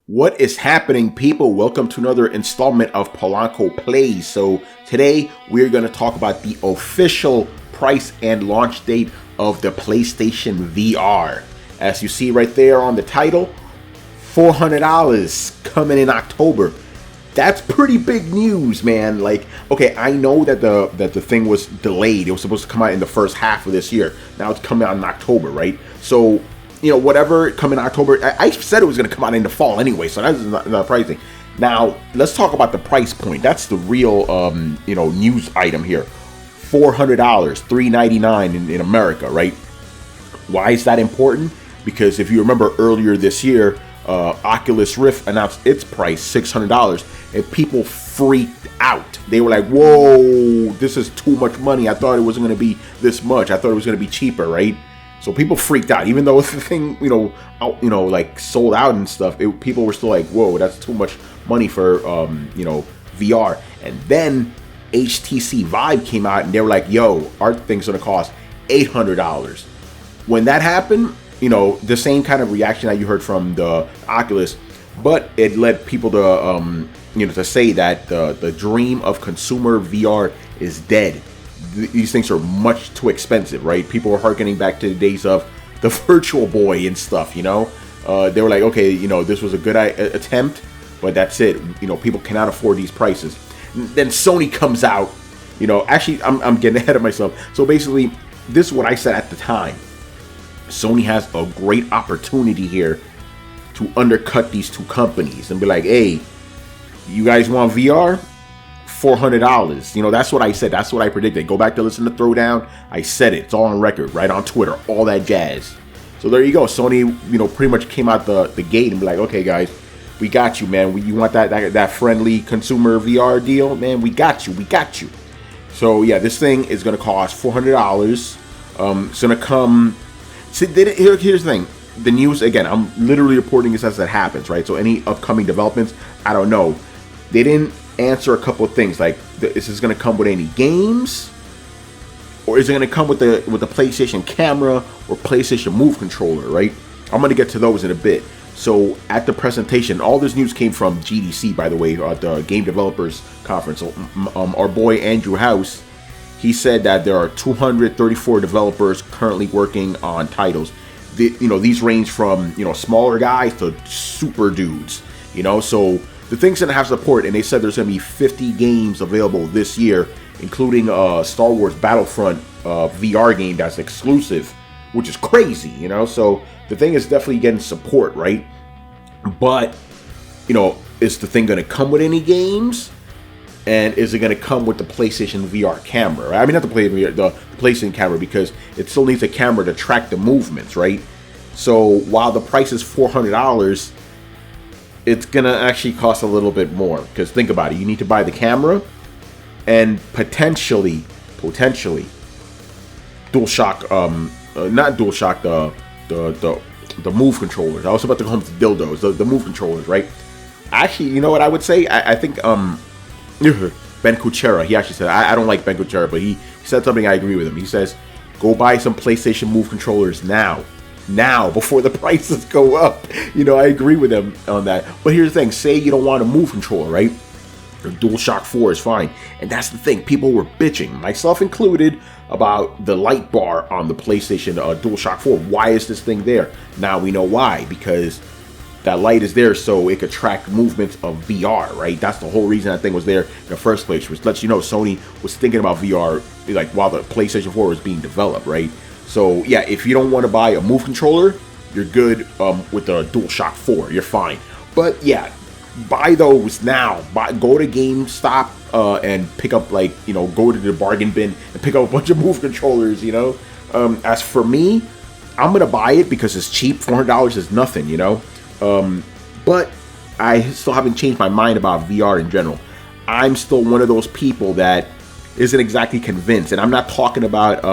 What is happening, people? Welcome to another installment of Polanco Plays. So today we're going to talk about the official price and launch date of the PlayStation VR. As you see right there on the title, $400 coming in October. That's pretty big news, man. Like, okay, I know that the thing was delayed. It was supposed to come out in the first half of this year. Now it's coming out in October, right? So whatever come in October, I said it was going to come out in the fall anyway, so that's not pricing. Now, let's talk about the price point. That's the real, news item here. $400, $399 in America, right? Why is that important? Because if you remember earlier this year, Oculus Rift announced its price, $600, and people freaked out. They were like, whoa, this is too much money. I thought it wasn't going to be this much. I thought it was going to be cheaper, right? So people freaked out, even though the thing, like sold out and stuff. People were still like, "Whoa, that's too much money for, VR." And then HTC Vive came out, and they were like, "Yo, our thing's gonna cost $800." When that happened, the same kind of reaction that you heard from the Oculus, but it led people to, to say that the dream of consumer VR is dead. These things are much too expensive, right? People are harkening back to the days of the Virtual Boy and stuff, They were like, okay, this was a good attempt, but that's it. People cannot afford these prices. Then Sony comes out, actually, I'm getting ahead of myself. So basically, this is what I said at the time. Sony has a great opportunity here to undercut these two companies and be like, hey, you guys want VR? $400. That's what I said. That's what I predicted. Go back to listen to Throwdown. I said it. It's all on record, right on Twitter, all that jazz. So there you go. Sony, pretty much came out the gate and be like, okay, guys, we got you, man. You want that friendly consumer VR deal, man? We got you. We got you. So yeah, this thing is gonna cost $400. It's gonna come. See, here's the thing. The news again. I'm literally reporting this as it happens, right? So any upcoming developments, I don't know. They didn't answer a couple of things like, is this going to come with any games, or is it going to come with the PlayStation camera or PlayStation Move controller, right? I'm going to get to those in a bit. So at the presentation, all this news came from GDC, by the way, the Game Developers Conference. So our boy Andrew House, he said that there are 234 developers currently working on titles. These range from smaller guys to super dudes. So the thing's gonna have support, and they said there's gonna be 50 games available this year, including Star Wars Battlefront VR game that's exclusive, which is crazy, So the thing is definitely getting support, right? But is the thing gonna come with any games? And is it gonna come with the PlayStation VR camera? Right? I mean, not the PlayStation camera, because it still needs a camera to track the movements, right? So while the price is $400. It's gonna actually cost a little bit more, because think about it. You need to buy the camera and potentially DualShock, not DualShock, the Move controllers. I was about to go home to dildos, the Move controllers, right? Actually, you know what I would say? I think Ben Kuchera, he actually said, I don't like Ben Kuchera, but he said something I agree with him. He says, go buy some PlayStation Move controllers now, before the prices go up. I agree with them on that. But here's the thing, say you don't want a Move controller, right? The DualShock 4 is fine. And that's the thing, people were bitching, myself included, about the light bar on the PlayStation DualShock 4. Why is this thing there? Now we know why, because that light is there so it could track movements of VR, right? That's the whole reason that thing was there in the first place, which lets you know Sony was thinking about VR like while the PlayStation 4 was being developed, right? So yeah, if you don't want to buy a Move controller, you're good with the DualShock 4. You're fine. But yeah, buy those now. Go to GameStop and pick up, go to the bargain bin and pick up a bunch of Move controllers. As for me, I'm gonna buy it because it's cheap. $400 is nothing. But I still haven't changed my mind about VR in general. I'm still one of those people that isn't exactly convinced, and I'm not talking about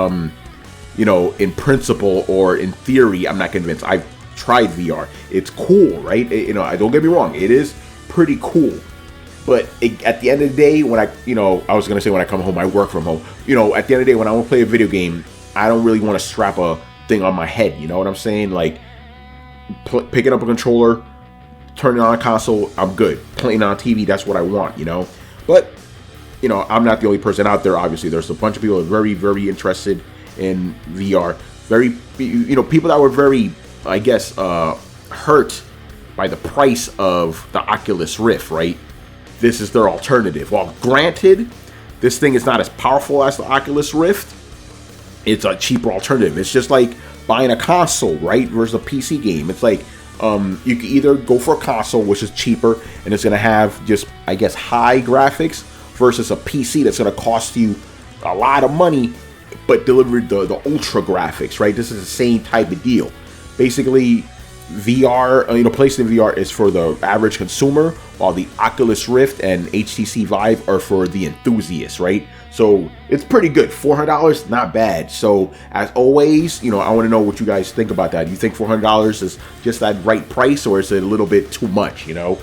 in principle or in theory, I'm not convinced. I've tried VR. It's cool, right? I don't get me wrong. It is pretty cool. But at the end of the day, when I was going to say when I come home, I work from home. At the end of the day, when I want to play a video game, I don't really want to strap a thing on my head. You know what I'm saying? Like, picking up a controller, turning on a console, I'm good. Playing on TV, that's what I want, you know. But, you know, I'm not the only person out there, obviously. There's a bunch of people that are very, very interested in VR. Very, you know, people that were very, I guess, hurt by the price of the Oculus Rift, right? This is their alternative. Well, granted, this thing is not as powerful as the Oculus Rift. It's a cheaper alternative. It's just like buying a console, right, versus a PC game. It's like you can either go for a console, which is cheaper, and it's going to have just, I guess, high graphics, versus a PC that's going to cost you a lot of money, but deliver the ultra graphics, right? This is the same type of deal. Basically, VR, you know, PlayStation VR is for the average consumer, while the Oculus Rift and HTC Vive are for the enthusiasts, right? So it's pretty good. $400, not bad. So as always, you know, I want to know what you guys think about that. Do you think $400 is just that right price, or is it a little bit too much, you know?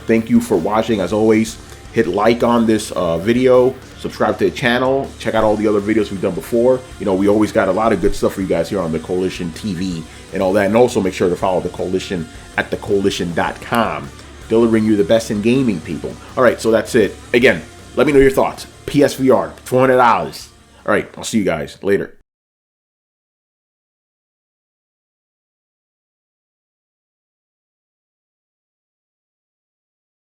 Thank you for watching. As always, hit like on this video, subscribe to the channel, check out all the other videos we've done before. You know, we always got a lot of good stuff for you guys here on the Koalition TV and all that. And also make sure to follow the Koalition at thekoalition.com, delivering you the best in gaming, people. All right, so that's it. Again, let me know your thoughts. PSVR, $400. All right, I'll see you guys later.